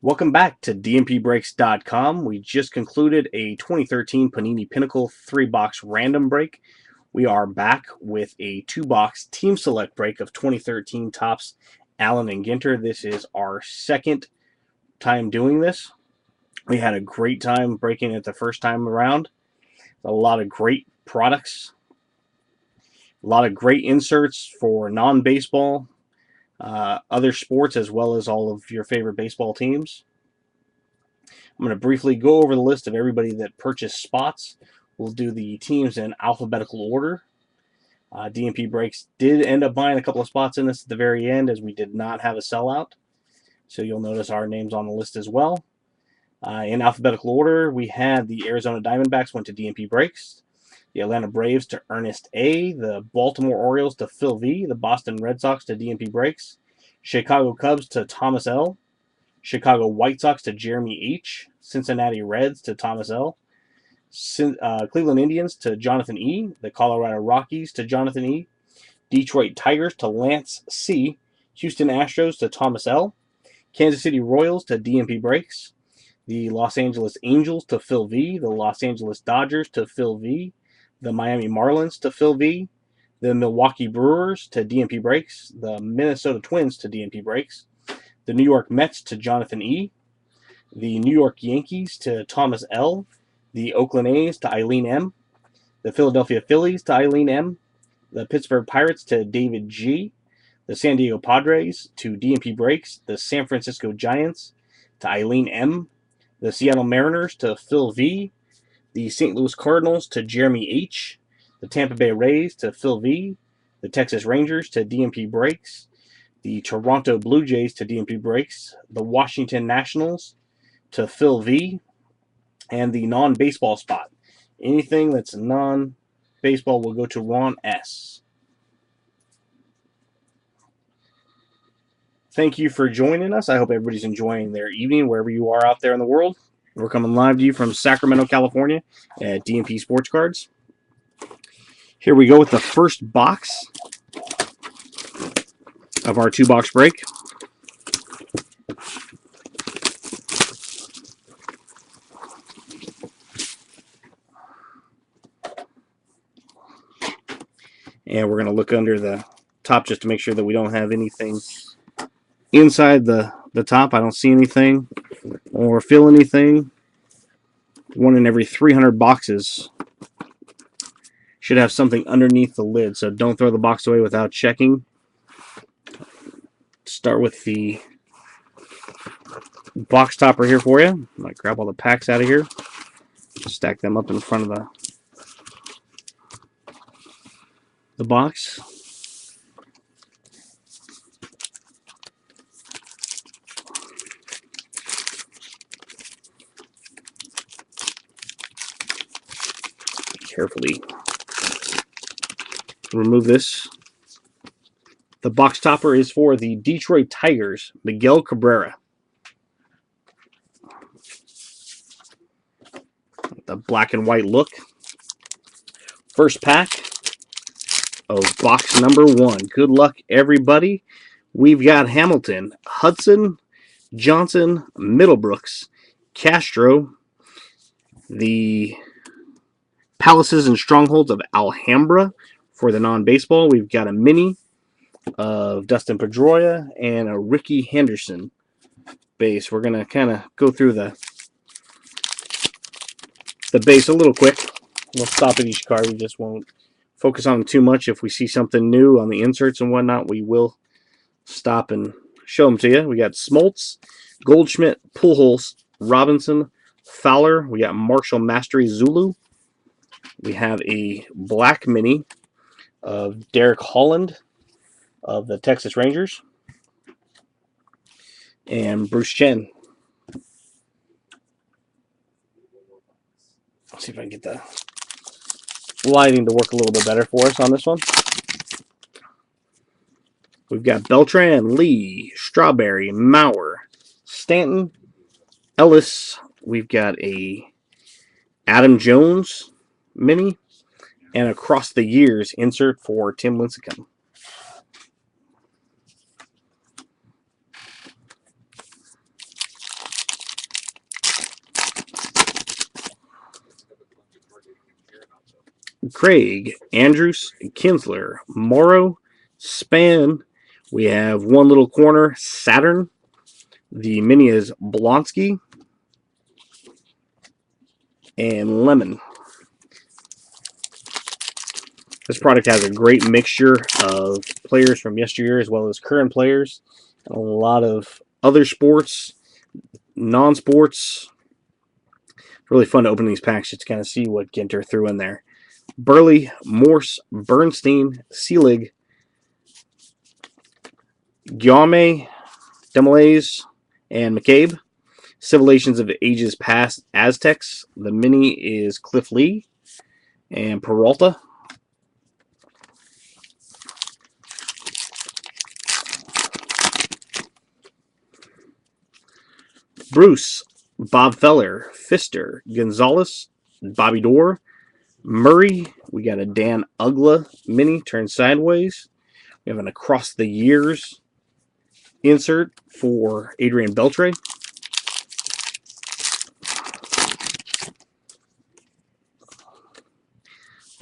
Welcome back to dmpbreaks.com. We just concluded a 2013 Panini Pinnacle 3-box random break. We are back with a 2-box team select break of 2013 Topps Allen and Ginter. This is our second time doing this. We had a great time breaking it the first time around. A lot of great products, a lot of great inserts for non-baseball, other sports, as well as all of your favorite baseball teams. I'm going to briefly go over the list of everybody that purchased spots. We'll do the teams in alphabetical order. DMP Breaks did end up buying a couple of spots in this at the very end, as we did not have a sellout. So you'll notice our names on the list as well. In alphabetical order, we had the Arizona Diamondbacks went to DMP Breaks, the Atlanta Braves to Ernest A., the Baltimore Orioles to Phil V., the Boston Red Sox to DMP Breaks, Chicago Cubs to Thomas L., Chicago White Sox to Jeremy H., Cincinnati Reds to Thomas L., Cleveland Indians to Jonathan E., the Colorado Rockies to Jonathan E., Detroit Tigers to Lance C., Houston Astros to Thomas L., Kansas City Royals to DMP Breaks, the Los Angeles Angels to Phil V., the Los Angeles Dodgers to Phil V., the Miami Marlins to Phil V., the Milwaukee Brewers to DMP Breaks, the Minnesota Twins to DMP Breaks, the New York Mets to Jonathan E., the New York Yankees to Thomas L., the Oakland A's to Eileen M., the Philadelphia Phillies to Eileen M., the Pittsburgh Pirates to David G., the San Diego Padres to DMP Breaks, the San Francisco Giants to Eileen M., the Seattle Mariners to Phil V., the St. Louis Cardinals to Jeremy H., the Tampa Bay Rays to Phil V., the Texas Rangers to DMP Breaks, the Toronto Blue Jays to DMP Breaks, the Washington Nationals to Phil V., and the non-baseball spot. Anything that's non-baseball will go to Ron S. Thank you for joining us. I hope everybody's enjoying their evening wherever you are out there in the world. We're coming live to you from Sacramento, California at DMP Sports Cards. Here we go with the first box of our 2-box break. And we're going to look under the top just to make sure that we don't have anything inside the top. I don't see anything or feel anything. One in every 300 boxes should have something underneath the lid, so don't throw the box away without checking. Start with the box topper here for you. I might grab all the packs out of here, stack them up in front of the box. Carefully remove this. The box topper is for the Detroit Tigers, Miguel Cabrera. The black and white look. First pack of box number 1. Good luck, everybody. We've got Hamilton, Hudson, Johnson, Middlebrooks, Castro, the Palaces and Strongholds of Alhambra for the non-baseball. We've got a mini of Dustin Pedroia and a Ricky Henderson base. We're going to kind of go through the base a little quick. We'll stop at each card. We just won't focus on them too much. If we see something new on the inserts and whatnot, we will stop and show them to you. We got Smoltz, Goldschmidt, Pujols, Robinson, Fowler. We got Marshall Mastery Zulu. We have a black mini of Derek Holland of the Texas Rangers. And Bruce Chen. Let's see if I can get the lighting to work a little bit better for us on this one. We've got Beltran, Lee, Strawberry, Mauer, Stanton, Ellis. We've got a Adam Jones mini and across the years insert for Tim Lincecum. Craig, Andrews, Kinsler, Morrow, Span. We have one little corner, Saturn. The mini is Blonsky and Lemon. This product has a great mixture of players from yesteryear as well as current players. And a lot of other sports, non-sports. It's really fun to open these packs just to kind of see what Ginter threw in there. Burley, Morse, Bernstein, Seelig, Guillaume, Demolays, and McCabe. Civilizations of Ages Past Aztecs. The mini is Cliff Lee and Peralta. Bruce, Bob Feller, Pfister, Gonzalez, Bobby Dorr, Murray. We got a Dan Ugla mini turned sideways. We have an Across the Years insert for Adrian Beltre.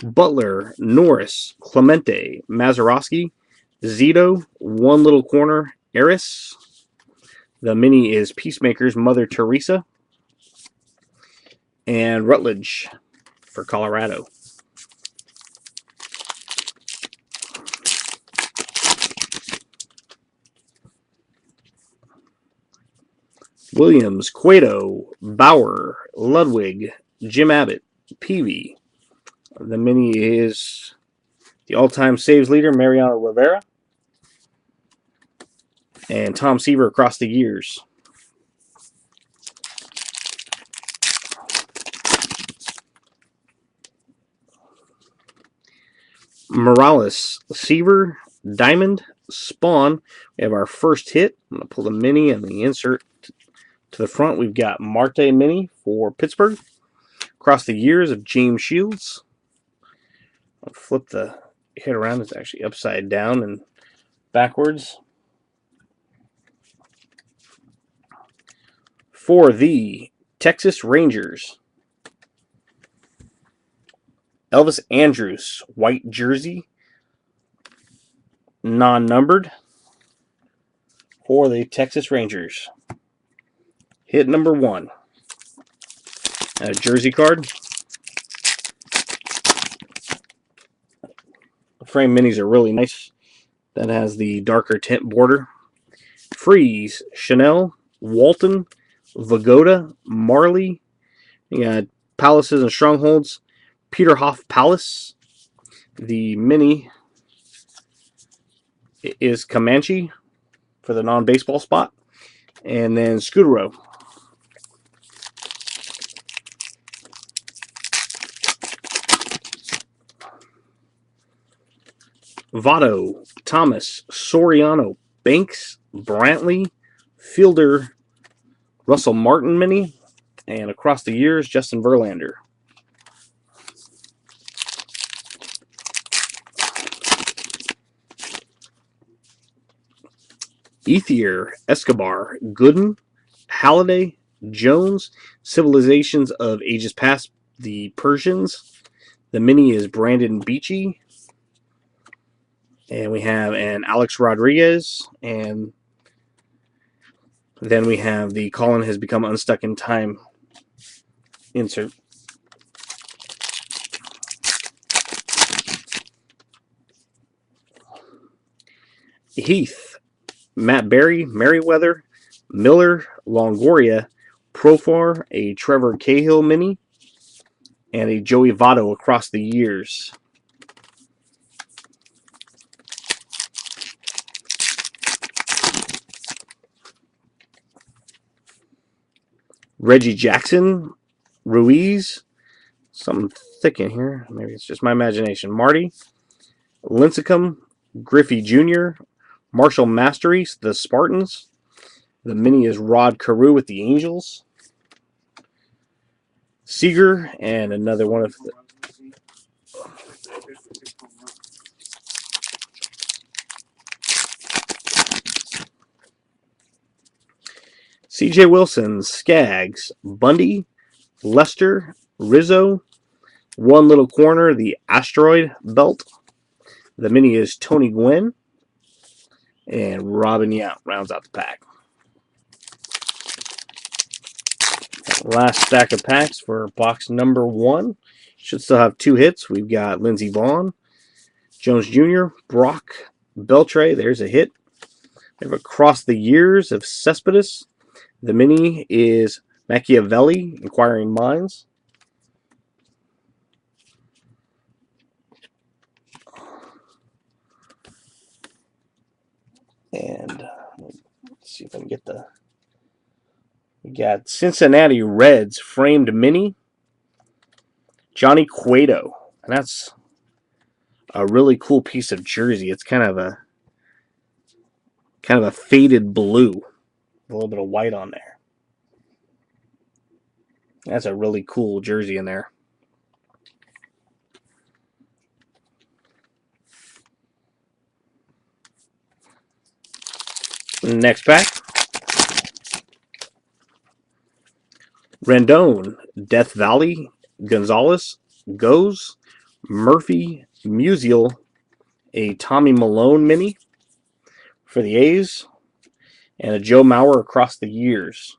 Butler, Norris, Clemente, Mazeroski, Zito, one little corner, Eris. The mini is Peacemakers, Mother Teresa, and Rutledge for Colorado. Williams, Cueto, Bauer, Ludwig, Jim Abbott, Peavy. The mini is the all-time saves leader, Mariano Rivera, and Tom Seaver Across the Years. Morales, Seaver, Diamond, Spawn. We have our first hit. I'm going to pull the mini and the insert to the front. We've got Marte mini for Pittsburgh. Across the Years of James Shields. I'll flip the hit around. It's actually upside down and backwards. For the Texas Rangers, Elvis Andrus, white jersey, non-numbered, for the Texas Rangers. Hit number 1. A jersey card. The frame minis are really nice. That has the darker tint border. Freeze, Chanel, Walton, Vagoda, Marley. You got Palaces and Strongholds. Peter Hoff Palace. The mini is Comanche for the non-baseball spot. And then Scudero. Votto, Thomas, Soriano, Banks, Brantley, Fielder, Russell Martin mini, and Across the Years, Justin Verlander. Ethier, Escobar, Gooden, Halliday, Jones, Civilizations of Ages Past, the Persians. The mini is Brandon Beachy. And we have an Alex Rodriguez. And then we have the Colin Has Become Unstuck in Time insert. Heath, Matt Berry, Merriweather, Miller, Longoria, Profar, a Trevor Cahill mini, and a Joey Votto Across the Years. Reggie Jackson, Ruiz, something thick in here. Maybe it's just my imagination. Marty, Lincecum, Griffey Jr., Marshall Masteries, the Spartans. The mini is Rod Carew with the Angels. Seager, and another one of the... C.J. Wilson, Skaggs, Bundy, Lester, Rizzo, One little corner, the asteroid belt. The mini is Tony Gwynn. And Robin Yount rounds out the pack. Last stack of packs for box number 1. Should still have 2 hits. We've got Lindsey Vaughn, Jones Jr., Brock Beltray. There's a hit. We have Across the Years of Cespedes. The mini is Machiavelli, Inquiring Minds. And let's see if I can get the... We got Cincinnati Reds framed mini, Johnny Cueto. And that's a really cool piece of jersey. It's kind of a faded blue, a little bit of white on there. That's a really cool jersey in there. Next pack. Rendon, Death Valley, Gonzalez, Goes, Murphy, Musial, a Tommy Malone mini for the A's, and a Joe Mauer Across the Years.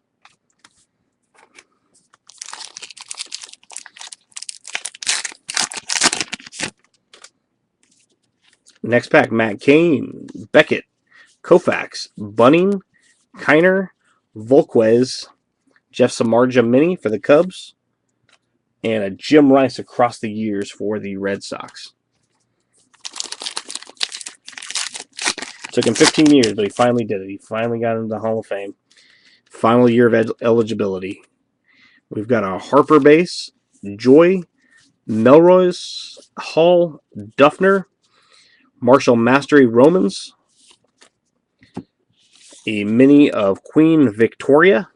Next pack, Matt Cain, Beckett, Koufax, Bunning, Kiner, Volquez, Jeff Samardzija mini for the Cubs, and a Jim Rice Across the Years for the Red Sox. Took him 15 years, but he finally did it. He finally got into the Hall of Fame. Final year of eligibility. We've got a Harper base, Joy, Melrose, Hall, Duffner, Marshall Mastery Romans, a mini of Queen Victoria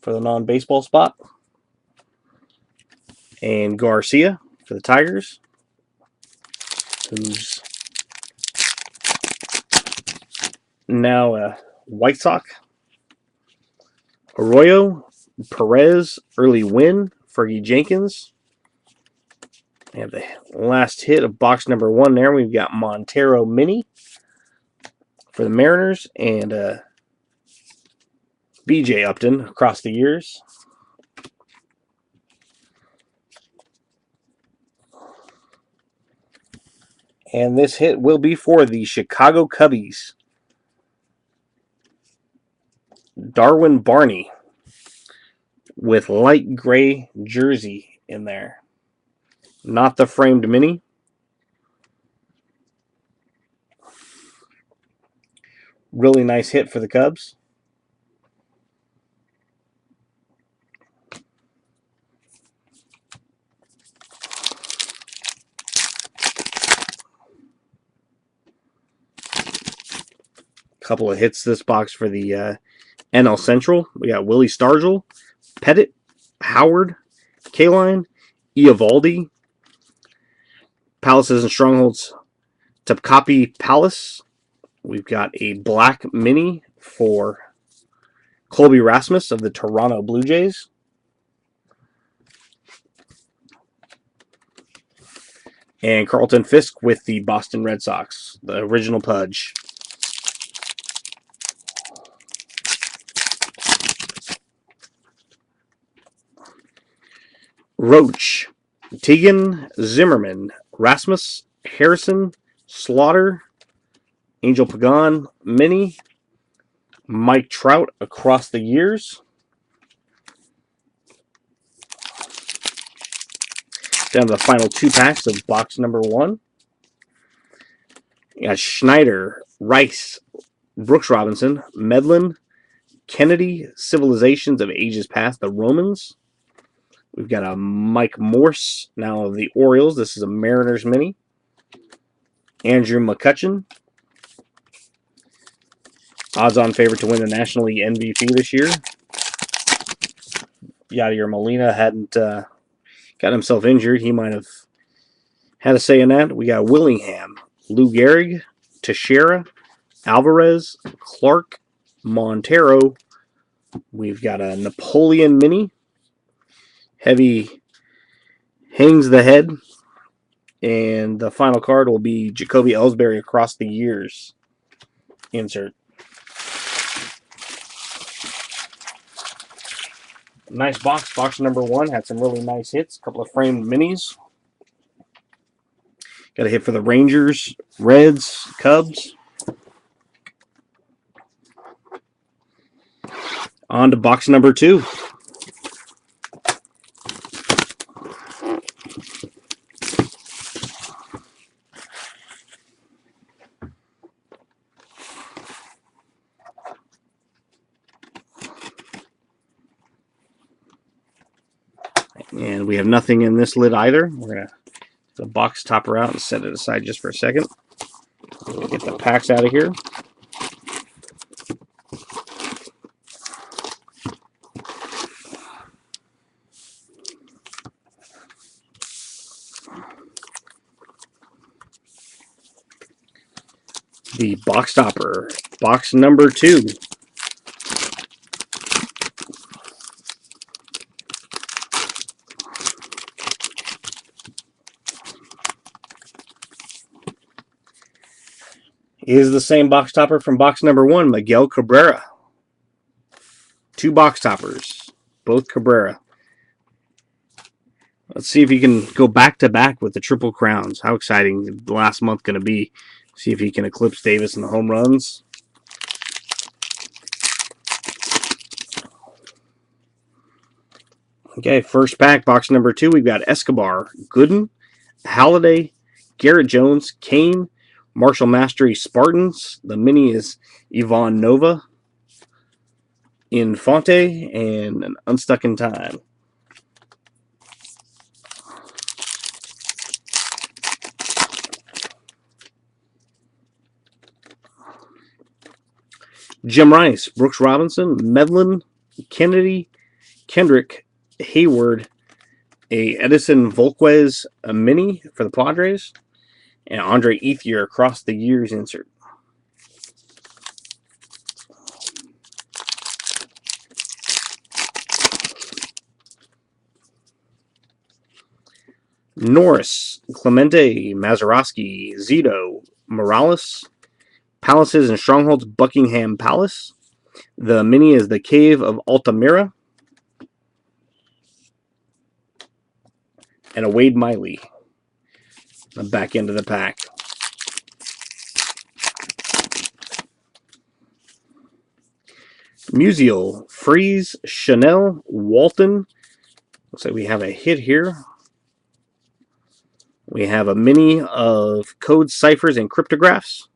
for the non-baseball spot, and Garcia for the Tigers, who's now a White Sox. Arroyo, Perez, early win, Fergie Jenkins. And the last hit of box number 1 there, we've got Montero mini for the Mariners, and BJ Upton Across the Years. And this hit will be for the Chicago Cubbies. Darwin Barney with light gray jersey in there. Not the framed mini. Really nice hit for the Cubs. Couple of hits this box for the NL Central. We got Willie Stargell, Pettit, Howard, Kaline, Eovaldi, Palaces and Strongholds, Topkapi Palace. We've got a black mini for Colby Rasmus of the Toronto Blue Jays. And Carlton Fisk with the Boston Red Sox, the original Pudge. Roach, Tegan, Zimmerman, Rasmus, Harrison, Slaughter, Angel Pagan mini, Mike Trout Across the Years. Down to the final 2 packs of box number 1. You got Schneider, Rice, Brooks Robinson, Medlin, Kennedy, Civilizations of Ages Past, the Romans. We've got a Mike Morse, now of the Orioles. This is a Mariners mini. Andrew McCutchen. Odds-on favorite to win the National League MVP this year. Yadier Molina hadn't gotten himself injured. He might have had a say in that. We got Willingham, Lou Gehrig, Teixeira, Alvarez, Clark, Montero. We've got a Napoleon mini. Heavy hangs the head. And the final card will be Jacoby Ellsbury across the years. Insert. Nice box. Box number 1 had some really nice hits. A couple of framed minis. Got a hit for the Rangers, Reds, Cubs. On to box number 2. And we have nothing in this lid either. We're going to the box topper out and set it aside just for a second. Get the packs out of here. The box topper, box number 2. Is the same box topper from box number 1, Miguel Cabrera. 2 box toppers, both Cabrera. Let's see if he can go back-to-back with the Triple Crowns. How exciting is the last month going to be? See if he can eclipse Davis in the home runs. Okay, first pack, box number 2. We've got Escobar, Gooden, Halladay, Garrett Jones, Kane, Marshall Mastery Spartans. The mini is Ivan Nova, Infante, and an Unstuck in Time. Jim Rice, Brooks Robinson, Medlin, Kennedy, Kendrick, Hayward, a Edison Volquez, a mini for the Padres, and Andre Ethier across the years insert. Norris, Clemente, Mazeroski, Zito, Morales, Palaces and Strongholds, Buckingham Palace. The mini is the Cave of Altamira. And a Wade Miley. The back end of the pack. Musial, Freeze, Chanel, Walton. Looks like we have a hit here. We have a mini of code ciphers and cryptographs.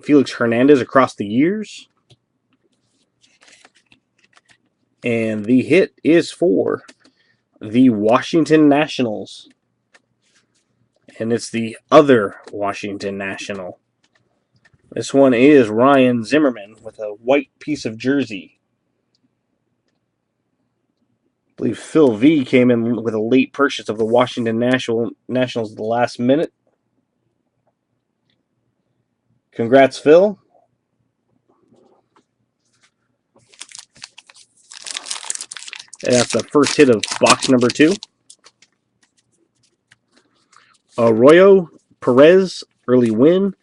Felix Hernandez across the years. And the hit is for the Washington Nationals. And it's the other Washington National. This one is Ryan Zimmerman with a white piece of jersey. I believe Phil V came in with a late purchase of the Washington Nationals at the last minute. Congrats, Phil. And that's the first hit of box number 2. Arroyo, Perez, early win.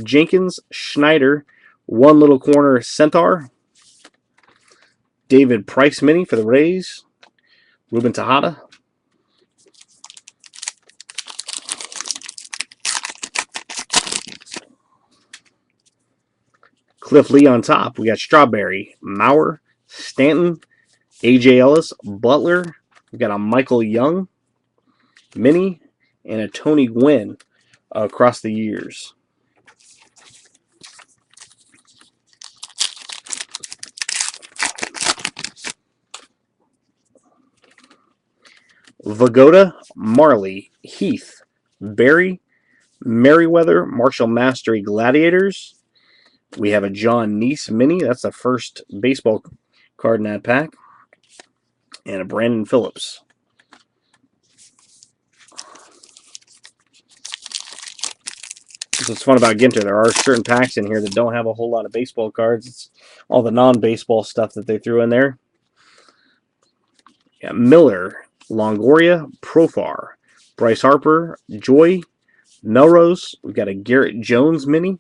Jenkins, Schneider, one little corner Centaur. David Price mini for the Rays. Ruben Tejada. Cliff Lee on top. We got Strawberry, Mauer, Stanton, AJ Ellis, Butler. We got a Michael Young mini and a Tony Gwynn across the years. Vagoda, Marley, Heath, Barry, Merriweather, Marshall Mastery Gladiators. We have a John Neese mini. That's the first baseball card in that pack. And a Brandon Phillips. That's what's fun about Ginter. There are certain packs in here that don't have a whole lot of baseball cards. It's all the non-baseball stuff that they threw in there. Yeah, Miller, Longoria, Profar, Bryce Harper, Joy, Melrose. We've got a Garrett Jones mini.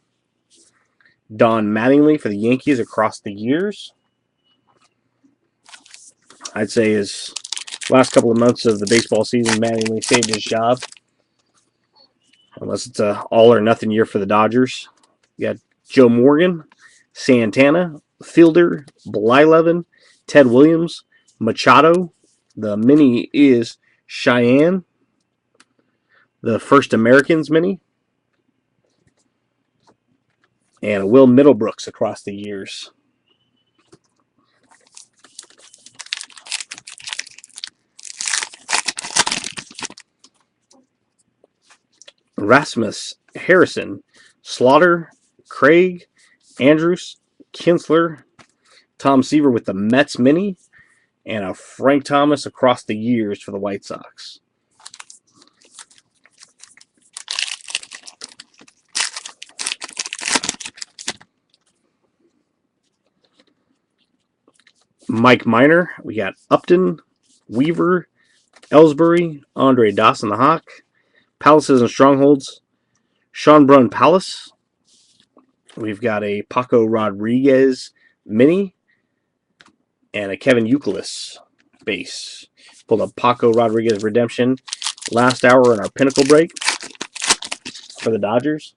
Don Mattingly for the Yankees across the years. I'd say his last couple of months of the baseball season, Mattingly saved his job. Unless it's a all or nothing year for the Dodgers. You got Joe Morgan, Santana, Fielder, Blyleven, Ted Williams, Machado. The mini is Cheyenne. The First Americans mini. And Will Middlebrooks across the years. Rasmus Harrison, Slaughter, Craig, Andrews, Kinsler, Tom Seaver with the Mets mini, and a Frank Thomas across the years for the White Sox. Mike Minor, we got Upton, Weaver, Ellsbury, Andre Dawson the Hawk, Palaces and Strongholds, Sean Brun Palace. We've got a Paco Rodriguez mini and a Kevin Youkilis base. Pulled up Paco Rodriguez Redemption last hour in our Pinnacle break for the Dodgers.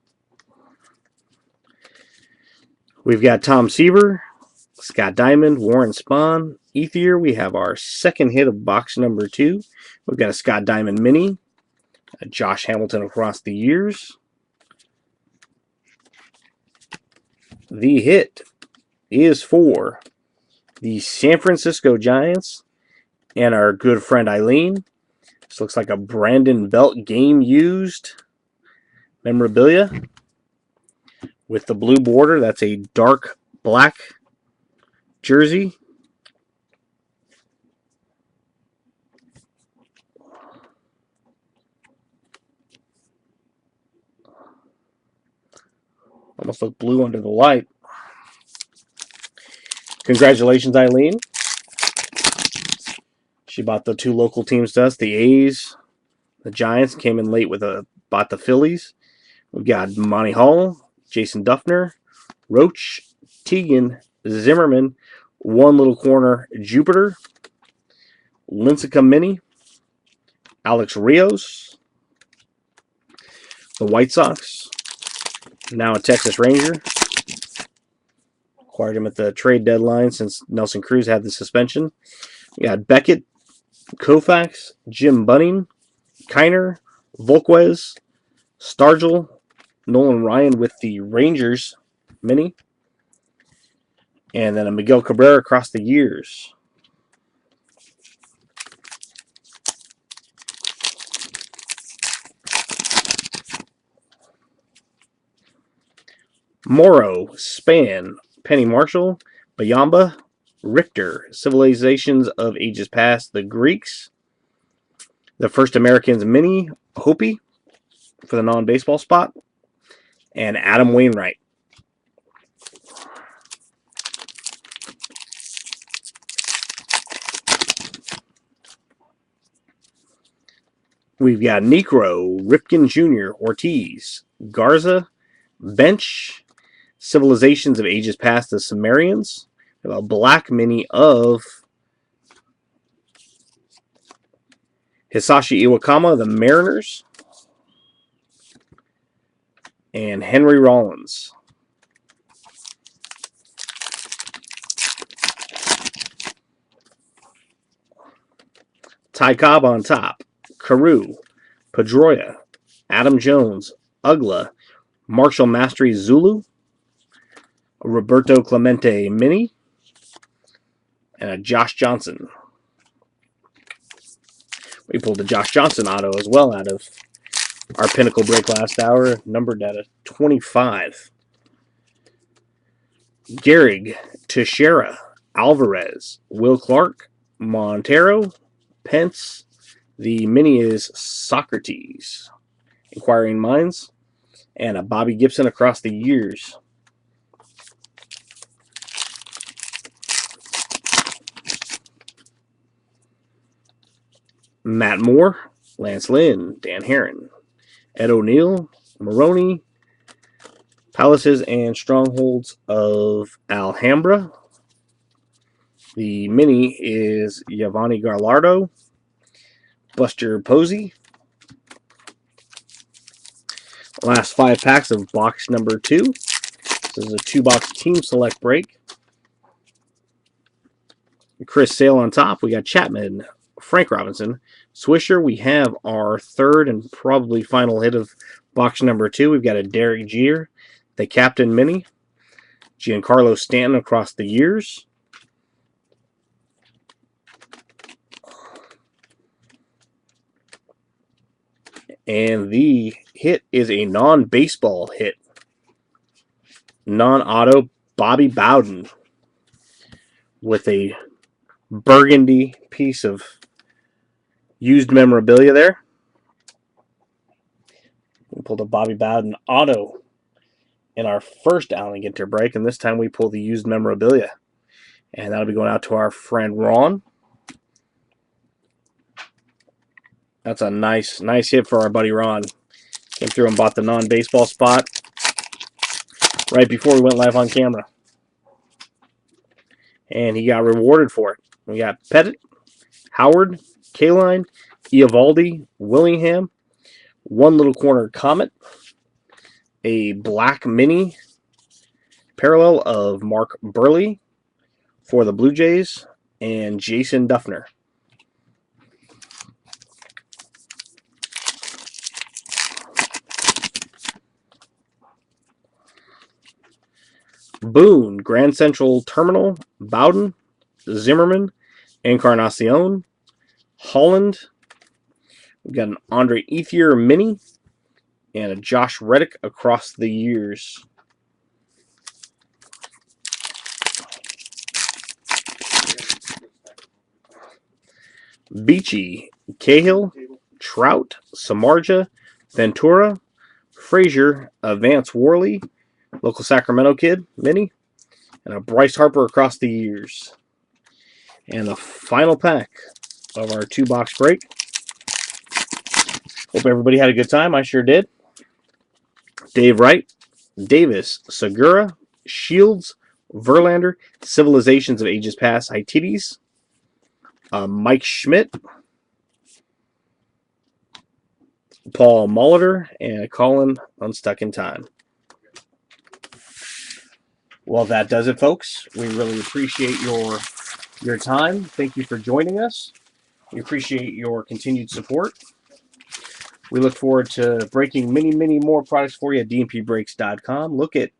We've got Tom Seaver, Scott Diamond, Warren Spahn, Ethier. We have our second hit of box number 2. We've got a Scott Diamond mini, a Josh Hamilton across the years. The hit is for the San Francisco Giants and our good friend Eileen. This looks like a Brandon Belt game used memorabilia with the blue border. That's a dark black jersey. Almost look blue under the light. Congratulations, Eileen. She bought the 2 local teams to us, the A's, the Giants. Came in late with bought the Phillies. We've got Monty Hall, Jason Duffner, Roach, Teagan, Zimmerman, One Little Corner, Jupiter, Lincecum Mini, Alex Rios, the White Sox, now a Texas Ranger. Acquired him at the trade deadline since Nelson Cruz had the suspension. We got Beckett, Koufax, Jim Bunning, Kiner, Volquez, Stargell, Nolan Ryan with the Rangers mini, and then a Miguel Cabrera across the years. Morrow, Span, Penny Marshall, Bayamba, Richter, Civilizations of Ages Past, the Greeks, the First Americans mini, Hopi for the non-baseball spot, and Adam Wainwright. We've got Necro, Ripken Jr., Ortiz, Garza, Bench, Civilizations of Ages Past, the Sumerians. We have a black mini of Hisashi Iwakama, the Mariners, and Henry Rollins. Ty Cobb on top, Carew, Pedroia, Adam Jones, Ugla, Marshall Mastery Zulu, Roberto Clemente mini, and a Josh Johnson. We pulled a Josh Johnson auto as well out of our Pinnacle break last hour, numbered at a 25. Gehrig, Teixeira, Alvarez, Will Clark, Montero, Pence. The mini is Socrates, Inquiring Minds, and a Bobby Gibson across the years. Matt Moore, Lance Lynn, Dan Herron, Ed O'Neill, Maroney, Palaces and Strongholds of Alhambra. The mini is Giovanni Gallardo, Buster Posey. Last 5 packs of box number 2. This is a 2-box team select break. Chris Sale on top. We got Chapman, Frank Robinson, Swisher. We have our third and probably final hit of box number 2. We've got a Derek Jeter, the captain mini, Giancarlo Stanton across the years. And the hit is a non-baseball hit. Non-auto Bobby Bowden with a burgundy piece of used memorabilia there. We pulled a Bobby Bowden auto in our first Allen Ginter break, and this time we pull the used memorabilia. And that'll be going out to our friend Ron. That's a nice hit for our buddy Ron. Came through and bought the non-baseball spot right before we went live on camera. And he got rewarded for it. We got Pettit, Howard, Kaline, Eovaldi, Willingham, One Little Corner Comet, a black mini parallel of Mark Burley for the Blue Jays, and Jason Duffner. Boone, Grand Central Terminal, Bowden, Zimmerman, Encarnacion, Holland. We've got an Andre Ethier mini and a Josh Reddick across the years. Beachy, Cahill, Trout, Samardzija, Ventura, Frazier, Vance Worley, local Sacramento kid, mini, and a Bryce Harper across the years. And the final pack of our 2-box break. Hope everybody had a good time. I sure did. Dave Wright, Davis, Segura, Shields, Verlander, Civilizations of Ages Past, Hittite, Mike Schmidt, Paul Molitor, and Colin Unstuck in Time. Well, that does it, folks. We really appreciate your time. Thank you for joining us. We appreciate your continued support. We look forward to breaking many more products for you at dnpbreaks.com. Look at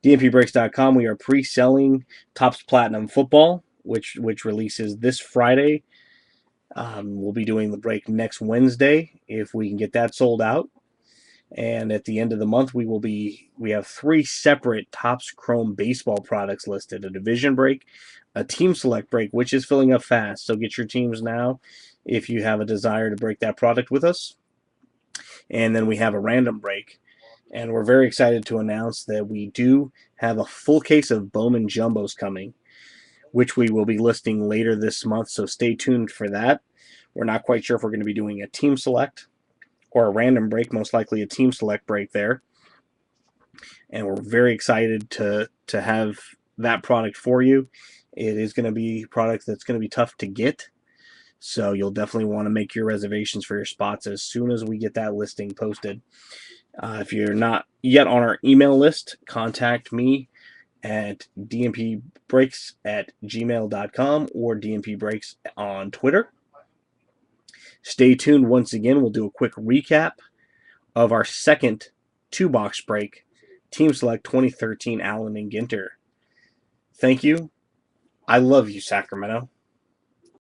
dnpbreaks.com. We are pre-selling Topps Platinum Football, which releases this Friday. We'll be doing the break next Wednesday if we can get that sold out. And at the end of the month, we have 3 separate Topps Chrome baseball products listed: a division break, a team select break, which is filling up fast. So get your teams now if you have a desire to break that product with us. And then we have a random break. And we're very excited to announce that we do have a full case of Bowman Jumbos coming, which we will be listing later this month. So stay tuned for that. We're not quite sure if we're going to be doing a team select or a random break, most likely a team select break there. And we're very excited to have that product for you. It is going to be a product that's going to be tough to get. So you'll definitely want to make your reservations for your spots as soon as we get that listing posted. If you're not yet on our email list, contact me at dnpbreaks@gmail.com or dnpbreaks on Twitter. Stay tuned. Once again, we'll do a quick recap of our second 2-box break, Team Select 2013 Allen and Ginter. Thank you. I love you, Sacramento.